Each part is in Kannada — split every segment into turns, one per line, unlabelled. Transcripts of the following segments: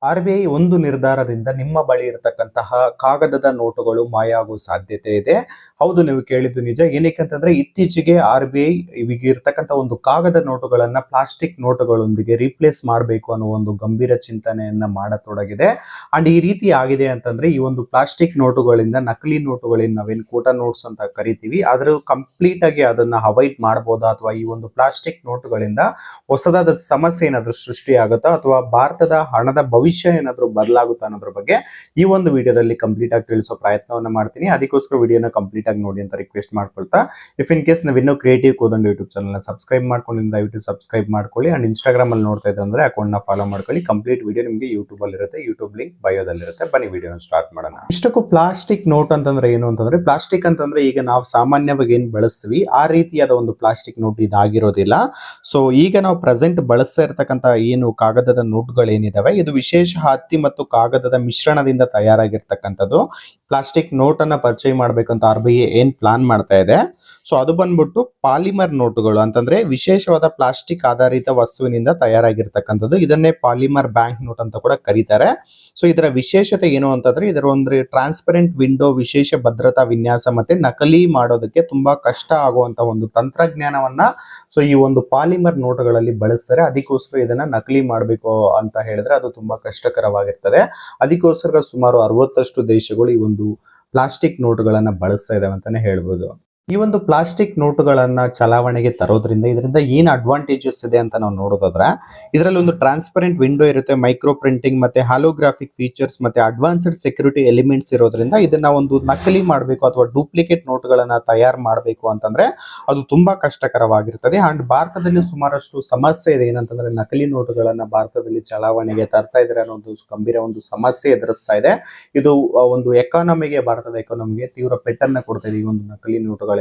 ಆರ್‌ಬಿಐ ಒಂದು ನಿರ್ಧಾರದಿಂದ ನಿಮ್ಮ ಬಳಿ ಇರತಕ್ಕಂತಹ ಕಾಗದದ ನೋಟುಗಳು ಮಾಯ ಆಗುವ ಸಾಧ್ಯತೆ ಇದೆ. ಹೌದು, ನೀವು ಕೇಳಿದ್ದು ನಿಜ. ಏನಕ್ಕೆ ಅಂತಂದ್ರೆ ಇತ್ತೀಚೆಗೆ ಆರ್‌ಬಿಐ ಈಗ ಇರತಕ್ಕಂತ ಒಂದು ಕಾಗದ ನೋಟುಗಳನ್ನ ಪ್ಲಾಸ್ಟಿಕ್ ನೋಟುಗಳೊಂದಿಗೆ ರೀಪ್ಲೇಸ್ ಮಾಡಬೇಕು ಅನ್ನೋ ಒಂದು ಗಂಭೀರ ಚಿಂತನೆಯನ್ನ ಮಾಡತೊಡಗಿದೆ. ಅಂಡ್ ಈ ರೀತಿ ಆಗಿದೆ ಅಂತಂದ್ರೆ ಈ ಒಂದು ಪ್ಲಾಸ್ಟಿಕ್ ನೋಟುಗಳಿಂದ ನಕಲಿ ನೋಟುಗಳಿಂದ ನಾವೇನು ಕೋಟಾ ನೋಟ್ಸ್ ಅಂತ ಕರಿತೀವಿ ಅದ್ರ ಕಂಪ್ಲೀಟ್ ಆಗಿ ಅದನ್ನ ಅವಾಯ್ಡ್ ಮಾಡಬಹುದಾ, ಅಥವಾ ಈ ಒಂದು ಪ್ಲಾಸ್ಟಿಕ್ ನೋಟುಗಳಿಂದ ಹೊಸದಾದ ಸಮಸ್ಯೆ ಏನಾದ್ರೂ ಸೃಷ್ಟಿ ಆಗುತ್ತಾ, ಅಥವಾ ಭಾರತದ ಹಣದ ಭವಿಷ್ಯ ಏನಾದ್ರೂ ಬದಲಾಗುತ್ತಾ ಅನ್ನೋದ್ರ ಬಗ್ಗೆ ಈ ಒಂದು ವಿಡಿಯೋದಲ್ಲಿ ಕಂಪ್ಲೀಟ್ ಆಗಿ ತಿಳಿಸೋ ಪ್ರಯತ್ನವನ್ನ ಮಾಡ್ತೀನಿ. ಅದಕ್ಕೋಸ್ಕರ ವಿಡಿಯೋನ ಕಂಪ್ಲೀಟ್ ಆಗಿ ನೋಡಿ ಅಂತ ರಿಕ್ವೆಸ್ಟ್ ಮಾಡ್ಕೊಳ್ತಾ, ಇಫ್ ಇನ್ ಕೇಸ್ ನಾವು ಇನ್ನೂ ಕ್ರಿಯೇಟಿವ್ ಕೋದಂಡ ಯೂಟ್ಯೂಬ್ ಚಾನಲ್ ಸಬ್ಸ್ಕ್ರೈಬ್ ಮಾಡ್ಕೊಂಡಿಲ್ಲ ದಯವಿಟ್ಟು ಸಬ್ಸ್ಕ್ರೈಬ್ ಮಾಡ್ಕೊಳ್ಳಿ. ಅಂಡ್ ಇನ್ಸ್ಟಾಗ್ರಾಮ್ ಅಲ್ಲಿ ನೋಡ್ತಾ ಇದ್ದೆ ಅಂದ್ರೆ ಅಕೌಂಟ್ ನ ಫಾಲೋ ಮಾಡ್ಕೊಳ್ಳಿ. ಕಂಪ್ಲೀಟ್ ವಿಡಿಯೋ ನಿಮಗೆ ಯೂಟ್ಯೂಬ್ ಅಲ್ಲಿ ಇರುತ್ತೆ, ಯೂಟ್ಯೂಬ್ ಲಿಂಕ್ ಬಯೋದಲ್ಲಿ ಇರುತ್ತೆ. ಬನ್ನಿ ವಿಡಿಯೋನ ಸ್ಟಾರ್ಟ್ ಮಾಡೋಣ. ಇಷ್ಟಕ್ಕೂ ಪ್ಲಾಸ್ಟಿಕ್ ನೋಟ್ ಅಂತಂದ್ರೆ ಏನು ಅಂತಂದ್ರೆ, ಪ್ಲಾಸ್ಟಿಕ್ ಅಂತಂದ್ರೆ ಈಗ ನಾವು ಸಾಮಾನ್ಯವಾಗಿ ಏನ್ ಬಳಸ್ತೀವಿ ಆ ರೀತಿಯಾದ ಒಂದು ಪ್ಲಾಸ್ಟಿಕ್ ನೋಟ್ ಇದಾಗಿರೋದಿಲ್ಲ. ಸೊ ಈಗ ನಾವು ಪ್ರೆಸೆಂಟ್ ಬಳಸ್ತಾ ಇರ್ತಕ್ಕಂಥ ಏನು ಕಾಗದದ ನೋಟ್ಗಳು ಏನಿದಾವೆ ಇದು ವಿಶೇಷ ಹತ್ತಿ ಮತ್ತು ಕಾಗದದ ಮಿಶ್ರಣದಿಂದ ತಯಾರಾಗಿರ್ತಕ್ಕಂಥದ್ದು. ಪ್ಲಾಸ್ಟಿಕ್ ನೋಟ್ ಅನ್ನ ಪರಿಚಯ ಮಾಡ್ಬೇಕಂತ ಆರ್‌ಬಿಐ ಏನ್ ಪ್ಲಾನ್ ಮಾಡ್ತಾ ಇದೆ, ಸೊ ಅದು ಬಂದ್ಬಿಟ್ಟು ಪಾಲಿಮರ್ ನೋಟುಗಳು ಅಂತಂದ್ರೆ ವಿಶೇಷವಾದ ಪ್ಲಾಸ್ಟಿಕ್ ಆಧಾರಿತ ವಸ್ತುವಿನಿಂದ ತಯಾರಾಗಿರ್ತಕ್ಕಂಥದ್ದು. ಇದನ್ನೇ ಪಾಲಿಮರ್ ಬ್ಯಾಂಕ್ ನೋಟ್ ಅಂತ ಕೂಡ ಕರೀತಾರೆ. ಸೊ ಇದರ ವಿಶೇಷತೆ ಏನು ಅಂತಂದ್ರೆ ಇದರ ಒಂದು ಟ್ರಾನ್ಸ್ಪರೆಂಟ್ ವಿಂಡೋ, ವಿಶೇಷ ಭದ್ರತಾ ವಿನ್ಯಾಸ ಮತ್ತೆ ನಕಲಿ ಮಾಡೋದಕ್ಕೆ ತುಂಬಾ ಕಷ್ಟ ಆಗುವಂತ ಒಂದು ತಂತ್ರಜ್ಞಾನವನ್ನ ಸೊ ಈ ಒಂದು ಪಾಲಿಮರ್ ನೋಟುಗಳಲ್ಲಿ ಬಳಸ್ತಾರೆ. ಅದಕ್ಕೋಸ್ಕರ ಇದನ್ನ ನಕಲಿ ಮಾಡಬೇಕು ಅಂತ ಹೇಳಿದ್ರೆ ಅದು ತುಂಬಾ ಕಷ್ಟಕರವಾಗಿರ್ತದೆ. ಅದಕ್ಕೋಸ್ಕರ ಸುಮಾರು 60 ದೇಶಗಳು ಈ ಒಂದು ಪ್ಲಾಸ್ಟಿಕ್ ನೋಟುಗಳನ್ನ ಬಳಸ್ತಾ ಇದಾವೆ ಅಂತಾನೆ ಹೇಳ್ಬೋದು. ಈ ಒಂದು ಪ್ಲಾಸ್ಟಿಕ್ ನೋಟುಗಳನ್ನ ಚಲಾವಣೆಗೆ ತರೋದ್ರಿಂದ ಇದರಿಂದ ಏನು ಅಡ್ವಾಂಟೇಜಸ್ ಇದೆ ಅಂತ ನಾವು ನೋಡೋದಾದ್ರೆ, ಇದರಲ್ಲಿ ಒಂದು ಟ್ರಾನ್ಸ್ಪರೆಂಟ್ ವಿಂಡೋ ಇರುತ್ತೆ, ಮೈಕ್ರೋ ಪ್ರಿಂಟಿಂಗ್ ಮತ್ತೆ ಹಾಲೋಗ್ರಾಫಿಕ್ ಫೀಚರ್ಸ್ ಮತ್ತೆ ಅಡ್ವಾನ್ಸ್ಡ್ ಸೆಕ್ಯೂರಿಟಿ ಎಲಿಮೆಂಟ್ಸ್ ಇರೋದ್ರಿಂದ ಇದನ್ನ ಒಂದು ನಕಲಿ ಮಾಡಬೇಕು ಅಥವಾ ಡೂಪ್ಲಿಕೇಟ್ ನೋಟುಗಳನ್ನ ತಯಾರು ಮಾಡಬೇಕು ಅಂತಂದ್ರೆ ಅದು ತುಂಬಾ ಕಷ್ಟಕರವಾಗಿರ್ತದೆ. ಅಂಡ್ ಭಾರತದಲ್ಲಿ ಸುಮಾರಷ್ಟು ಸಮಸ್ಯೆ ಇದೆ. ಏನಂತಂದ್ರೆ ನಕಲಿ ನೋಟುಗಳನ್ನ ಭಾರತದಲ್ಲಿ ಚಲಾವಣೆಗೆ ತರ್ತಾ ಇದ್ರೆ ಅನ್ನೋ ಒಂದು ಗಂಭೀರ ಒಂದು ಸಮಸ್ಯೆ ಎದುರಿಸ್ತಾ ಇದೆ. ಇದು ಒಂದು ಎಕಾನಮಿಗೆ, ಭಾರತದ ಎಕಾನಮಿಗೆ ತೀವ್ರ ಪೆಟ್ಟನ್ನ ಕೊಡ್ತಾ ಇದೆ ಈ ಒಂದು ನಕಲಿ ನೋಟುಗಳು.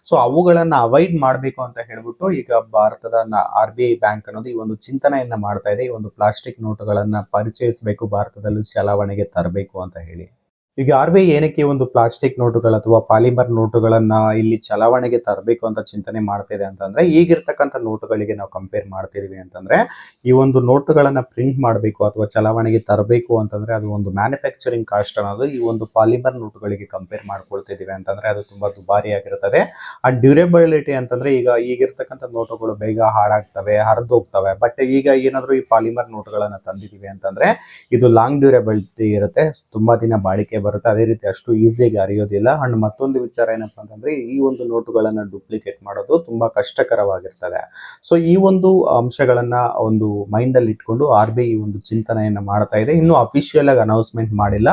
ಸೊ ಅವುಗಳನ್ನ ಅವಾಯ್ಡ್ ಮಾಡಬೇಕು ಅಂತ ಹೇಳ್ಬಿಟ್ಟು ಈಗ ಭಾರತದ ಆರ್‌ಬಿಐ ಬ್ಯಾಂಕ್ ಅನ್ನೋದು ಈ ಒಂದು ಚಿಂತನೆಯನ್ನ ಮಾಡ್ತಾ ಇದೆ. ಈ ಒಂದು ಪ್ಲಾಸ್ಟಿಕ್ ನೋಟುಗಳನ್ನ ಪರಿಚಯಿಸಬೇಕು, ಭಾರತದಲ್ಲಿ ಚಲಾವಣೆಗೆ ತರಬೇಕು ಅಂತ ಹೇಳಿ. ಈಗ ಆರ್‌ಬಿಐ ಏನಕ್ಕೆ ಒಂದು ಪ್ಲಾಸ್ಟಿಕ್ ನೋಟುಗಳು ಅಥವಾ ಪಾಲಿಮರ್ ನೋಟುಗಳನ್ನ ಇಲ್ಲಿ ಚಲಾವಣೆಗೆ ತರಬೇಕು ಅಂತ ಚಿಂತನೆ ಮಾಡ್ತಿದೆ ಅಂತಂದ್ರೆ, ಈಗಿರ್ತಕ್ಕಂಥ ನೋಟುಗಳಿಗೆ ನಾವು ಕಂಪೇರ್ ಮಾಡ್ತಿದೀವಿ ಅಂತಂದ್ರೆ ಈ ಒಂದು ನೋಟುಗಳನ್ನ ಪ್ರಿಂಟ್ ಮಾಡಬೇಕು ಅಥವಾ ಚಲಾವಣೆಗೆ ತರಬೇಕು ಅಂತಂದ್ರೆ ಅದು ಒಂದು ಮ್ಯಾನುಫ್ಯಾಕ್ಚರಿಂಗ್ ಕಾಸ್ಟ್ ಅನ್ನೋದು ಈ ಒಂದು ಪಾಲಿಮರ್ ನೋಟುಗಳಿಗೆ ಕಂಪೇರ್ ಮಾಡ್ಕೊಳ್ತಿದೀವಿ ಅಂತಂದ್ರೆ ಅದು ತುಂಬಾ ದುಬಾರಿ ಆಗಿರ್ತದೆ. ಆ ಡ್ಯೂರೇಬಿಲಿಟಿ ಅಂತಂದ್ರೆ ಈಗಿರ್ತಕ್ಕಂಥ ನೋಟುಗಳು ಬೇಗ ಹಾಳಾಗ್ತವೆ, ಹರಿದೋಗ್ತವೆ. ಬಟ್ ಈಗ ಏನಾದ್ರು ಈ ಪಾಲಿಮರ್ ನೋಟುಗಳನ್ನ ತಂದಿದೀವಿ ಅಂತಂದ್ರೆ ಇದು ಲಾಂಗ್ ಡ್ಯೂರೇಬಿಲಿಟಿ ಇರುತ್ತೆ, ತುಂಬಾ ದಿನ ಬಾಳಿಕೆ ಬರುತ್ತೆ. ಅದೇ ರೀತಿ ಅಷ್ಟು ಈಸಿಯಾಗಿ ಅರಿಯೋದಿಲ್ಲ. ಅಂಡ್ ಮತ್ತೊಂದು ವಿಚಾರ ಏನಪ್ಪಾ ಅಂತಂದ್ರೆ ಈ ಒಂದು ನೋಟುಗಳನ್ನ ಡೂಪ್ಲಿಕೇಟ್ ಮಾಡೋದು ತುಂಬಾ ಕಷ್ಟಕರವಾಗಿರ್ತದೆ. ಸೊ ಈ ಒಂದು ಅಂಶಗಳನ್ನ ಒಂದು ಮೈಂಡ್ ಅಲ್ಲಿ ಇಟ್ಕೊಂಡು ಆರ್‌ಬಿಐ ಈ ಒಂದು ಚಿಂತನೆಯನ್ನ ಮಾಡ್ತಾ ಇದೆ. ಇನ್ನು ಅಫಿಷಿಯಲ್ ಆಗಿ ಅನೌನ್ಸ್ಮೆಂಟ್ ಮಾಡಿಲ್ಲ,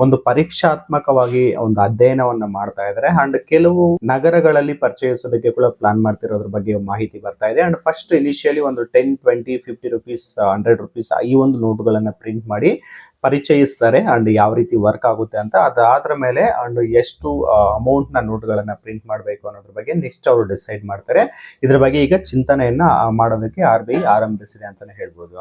ಒಂದು ಪರೀಕ್ಷಾತ್ಮಕವಾಗಿ ಒಂದು ಅಧ್ಯಯನವನ್ನ ಮಾಡ್ತಾ ಇದ್ದಾರೆ. ಅಂಡ್ ಕೆಲವು ನಗರಗಳಲ್ಲಿ ಪರಿಚಯಿಸೋದಕ್ಕೆ ಕೂಡ ಪ್ಲಾನ್ ಮಾಡ್ತಿರೋದ್ರ ಬಗ್ಗೆ ಮಾಹಿತಿ ಬರ್ತಾ ಇದೆ. ಅಂಡ್ ಫಸ್ಟ್ ಇನಿಷಿಯಲಿ ಒಂದು 10, 20, 50 ರುಪೀಸ್, 100 ರುಪೀಸ್ ಈ ಒಂದು ನೋಟುಗಳನ್ನ ಪ್ರಿಂಟ್ ಮಾಡಿ ಪರಿಚಯಿಸ್ತಾರೆ. ಅಂಡ್ ಯಾವ ರೀತಿ ವರ್ಕ್ ಆಗುತ್ತೆ ಅಂತ ಅದಾದ್ರ ಮೇಲೆ ಅಂಡ್ ಎಷ್ಟು ಅಮೌಂಟ್ ನ ನೋಟುಗಳನ್ನ ಪ್ರಿಂಟ್ ಮಾಡಬೇಕು ಅನ್ನೋದ್ರ ಬಗ್ಗೆ ನೆಕ್ಸ್ಟ್ ಅವರು ಡಿಸೈಡ್ ಮಾಡ್ತಾರೆ. ಇದ್ರ ಬಗ್ಗೆ ಈಗ ಚಿಂತನೆಯನ್ನ ಮಾಡೋದಕ್ಕೆ ಆರ್‌ಬಿಐ ಆರಂಭಿಸಿದೆ ಅಂತಾನೆ ಹೇಳ್ಬೋದು.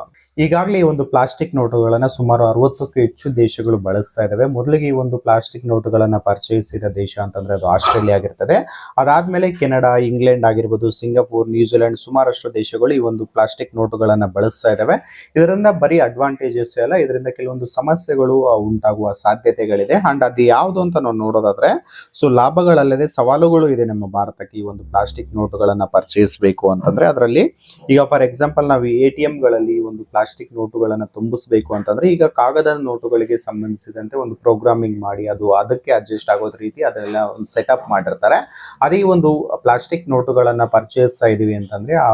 ಈಗಾಗಲೇ ಈ ಒಂದು ಪ್ಲಾಸ್ಟಿಕ್ ನೋಟುಗಳನ್ನ ಸುಮಾರು 60ಕ್ಕೂ ಹೆಚ್ಚು ದೇಶಗಳು ಬಳಸ್ತಾ ಇದಾವೆ. ಮೊದಲಿಗೆ ಈ ಒಂದು ಪ್ಲಾಸ್ಟಿಕ್ ನೋಟುಗಳನ್ನ ಪರಿಚಯಿಸಿದ ದೇಶ ಅಂತಂದ್ರೆ ಅದು ಆಸ್ಟ್ರೇಲಿಯಾ ಆಗಿರ್ತದೆ. ಅದಾದ್ಮೇಲೆ ಕೆನಡಾ, ಇಂಗ್ಲೆಂಡ್ ಆಗಿರ್ಬೋದು, ಸಿಂಗಾಪುರ್, ನ್ಯೂಜಿಲೆಂಡ್ ಸುಮಾರಷ್ಟು ದೇಶಗಳು ಈ ಒಂದು ಪ್ಲಾಸ್ಟಿಕ್ ನೋಟುಗಳನ್ನ ಬಳಸ್ತಾ ಇದಾವೆ. ಇದರಿಂದ ಬರೀ ಅಡ್ವಾಂಟೇಜಸ್ ಅಲ್ಲ, ಇದರಿಂದ ಕೆಲವೊಂದು ಸಮಸ್ಯೆಗಳು ಉಂಟಾಗುವ ಸಾಧ್ಯತೆಗಳಿದೆ. ಅಂಡ್ ಅದು ಯಾವುದು ಅಂತ ನಾವು ನೋಡೋದಾದ್ರೆ, ಸೊ ಲಾಭಗಳಲ್ಲದೆ ಸವಾಲುಗಳು ಇದೆ ನಮ್ಮ ಭಾರತಕ್ಕೆ ಈ ಒಂದು ಪ್ಲಾಸ್ಟಿಕ್ ನೋಟುಗಳನ್ನ ಪರಿಚಯಿಸಬೇಕು ಅಂತಂದ್ರೆ. ಅದರಲ್ಲಿ ಈಗ ಫಾರ್ ಎಕ್ಸಾಂಪಲ್ ನಾವು ATM ಗಳಲ್ಲಿ ಒಂದು ಪ್ಲಾಸ್ಟಿಕ್ ನೋಟುಗಳನ್ನ ತುಂಬಿಸಬೇಕು ಅಂತಂದ್ರೆ ಈಗ ಕಾಗದದ ನೋಟುಗಳಿಗೆ ಸಂಬಂಧಿಸಿದಂತೆ ಒಂದು ಪ್ರೋಗ್ರಾಮಿಂಗ್ ಮಾಡಿ ಅದು ಅದಕ್ಕೆ ಅಡ್ಜಸ್ಟ್ ಆಗೋದ್ ರೀತಿ ಅದೆಲ್ಲ ಒಂದು ಸೆಟಪ್ ಮಾಡಿರ್ತಾರೆ. ಅದೇ ಒಂದು ಪ್ಲಾಸ್ಟಿಕ್ ನೋಟುಗಳನ್ನ ಪರಿಚಯಿಸ್ತಾ ಇದೀವಿ ಅಂತಂದ್ರೆ ಆ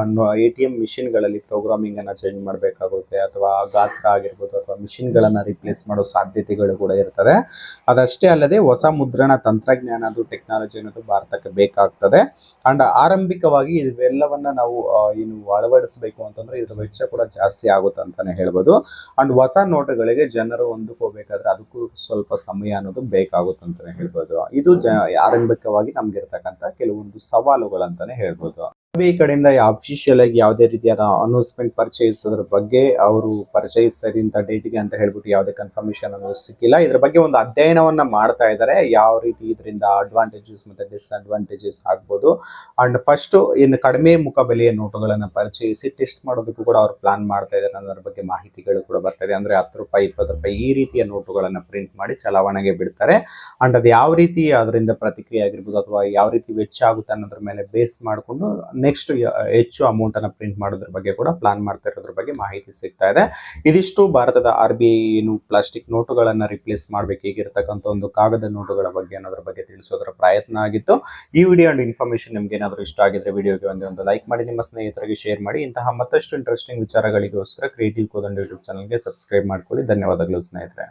ATM ಮಿಷಿನ್ ಗಳಲ್ಲಿ ಪ್ರೋಗ್ರಾಮಿಂಗ್ ಅನ್ನ ಚೇಂಜ್ ಮಾಡಬೇಕಾಗುತ್ತೆ, ಅಥವಾ ಗಾತ್ರ ಆಗಿರ್ಬೋದು ಅಥವಾ ಮಿಷಿನ್ ಗಳನ್ನ ರಿಪ್ಲೇಸ್ ಮಾಡೋ ಸಾಧ್ಯತೆಗಳು ಕೂಡ ಇರ್ತದೆ. ಅದಷ್ಟೇ ಅಲ್ಲದೆ ಹೊಸ ಮುದ್ರಣ ತಂತ್ರಜ್ಞಾನ, ಅದು ಟೆಕ್ನಾಲಜಿ ಅನ್ನೋದು ಭಾರತಕ್ಕೆ ಬೇಕಾಗ್ತದೆ. ಅಂಡ್ ಆರಂಭಿಕವಾಗಿ ಇವೆಲ್ಲವನ್ನ ನಾವು ಏನು ಅಳವಡಿಸಬೇಕು ಅಂತಂದ್ರೆ ಇದ್ರ ವೆಚ್ಚ ಕೂಡ ಜಾಸ್ತಿ ಆಗುತ್ತೆ ಅಂತಾನೆ ಹೇಳ್ಬೋದು. ಅಂಡ್ ಹೊಸ ನೋಟುಗಳಿಗೆ ಜನರು ಹೊಂದಿಕೋಬೇಕಾದ್ರೆ ಅದಕ್ಕೂ ಸ್ವಲ್ಪ ಸಮಯ ಅನ್ನೋದು ಬೇಕಾಗುತ್ತೆ ಅಂತಾನೆ ಹೇಳ್ಬೋದು. ಇದು ಆರಂಭಿಕವಾಗಿ ನಮ್ಗೆ ಇರ್ತಕ್ಕಂಥ ಕೆಲವೊಂದು ಸವಾಲುಗಳಂತಾನೆ ಹೇಳ್ಬೋದು. RBI ಕಡೆಯಿಂದ ಅಫಿಷಿಯಲ್ ಆಗಿ ಯಾವುದೇ ರೀತಿಯಾದ ಅನೌನ್ಸ್ಮೆಂಟ್ ಪರ್ಚೇಸೋದ್ರ ಬಗ್ಗೆ ಅವರು ಪರ್ಚೇಸ್ ಇಂಥ ಡೇಟ್ಗೆ ಅಂತ ಹೇಳ್ಬಿಟ್ಟು ಯಾವುದೇ ಕನ್ಫರ್ಮೇಶನ್ ಅನ್ನೋದು ಸಿಕ್ಕಿಲ್ಲ. ಇದ್ರ ಬಗ್ಗೆ ಒಂದು ಅಧ್ಯಯನವನ್ನ ಮಾಡ್ತಾ ಇದ್ದಾರೆ, ಯಾವ ರೀತಿ ಇದರಿಂದ ಅಡ್ವಾಂಟೇಜಸ್ ಮತ್ತೆ ಡಿಸ್ಅಡ್ವಾಂಟೇಜಸ್ ಆಗ್ಬೋದು. ಅಂಡ್ ಫಸ್ಟ್ ಇನ್ನು ಕಡಿಮೆ ಮುಖಬೆಲೆಯ ನೋಟುಗಳನ್ನ ಪರಿಚಯಿಸಿ ಟೆಸ್ಟ್ ಮಾಡೋದಕ್ಕೂ ಕೂಡ ಅವ್ರು ಪ್ಲಾನ್ ಮಾಡ್ತಾ ಇದ್ದಾರೆ ಅನ್ನೋದ್ರ ಬಗ್ಗೆ ಮಾಹಿತಿಗಳು ಕೂಡ ಬರ್ತಾ ಇದೆ. ಅಂದ್ರೆ 10 ರೂಪಾಯಿ 20 ರೂಪಾಯಿ ಈ ರೀತಿಯ ನೋಟುಗಳನ್ನ ಪ್ರಿಂಟ್ ಮಾಡಿ ಚಲಾವಣೆಗೆ ಬಿಡ್ತಾರೆ. ಅಂಡ್ ಅದು ಯಾವ ರೀತಿ ಅದರಿಂದ ಪ್ರತಿಕ್ರಿಯೆ ಆಗಿರ್ಬೋದು ಅಥವಾ ಯಾವ ರೀತಿ ವೆಚ್ಚ ಆಗುತ್ತೆ ಅನ್ನೋದ್ರ ಮೇಲೆ ಬೇಸ್ ಮಾಡಿಕೊಂಡು ನೆಕ್ಸ್ಟ್ ಹೆಚ್ಚು ಅಮೌಂಟ್ ಅನ್ನ ಪ್ರಿಂಟ್ ಮಾಡೋದ್ರ ಬಗ್ಗೆ ಕೂಡ ಪ್ಲಾನ್ ಮಾಡ್ತಾ ಇರೋದ್ರ ಬಗ್ಗೆ ಮಾಹಿತಿ ಸಿಗ್ತಾ ಇದೆ. ಇದಿಷ್ಟು ಭಾರತದ RBI ಏನು ಪ್ಲಾಸ್ಟಿಕ್ ನೋಟುಗಳನ್ನ ರಿಪ್ಲೇಸ್ ಮಾಡ್ಬೇಕು ಈಗಿರ್ತಕ್ಕಂಥ ಒಂದು ಕಾಗದ ನೋಟುಗಳ ಬಗ್ಗೆ ಅನ್ನೋದ್ರ ಬಗ್ಗೆ ತಿಳಿಸೋದ್ರ ಪ್ರಯತ್ನ ಆಗಿತ್ತು. ಈ ವಿಡಿಯೋ ಅಂಡ್ ಇನ್ಫಾರ್ಮೇಶನ್ ನಿಮ್ಗೆ ಏನಾದರೂ ಇಷ್ಟ ಆಗಿದ್ರೆ ವಿಡಿಯೋಗೆ ಒಂದು ಲೈಕ್ ಮಾಡಿ, ನಿಮ್ಮ ಸ್ನೇಹಿತರಿಗೆ ಶೇರ್ ಮಾಡಿ. ಇಂತಹ ಮತ್ತಷ್ಟು ಇಂಟ್ರೆಸ್ಟಿಂಗ್ ವಿಚಾರಗಳಿಗೋಸ್ಕರ ಕ್ರಿಯೇಟಿವ್ ಕೋದಂಡ ಯೂಟ್ಯೂಬ್ ಚಾನಲ್ಗೆ ಸಬ್ಸ್ಕ್ರೈಬ್ ಮಾಡ್ಕೊಳ್ಳಿ. ಧನ್ಯವಾದಗಳು ಸ್ನೇಹಿತರೆ.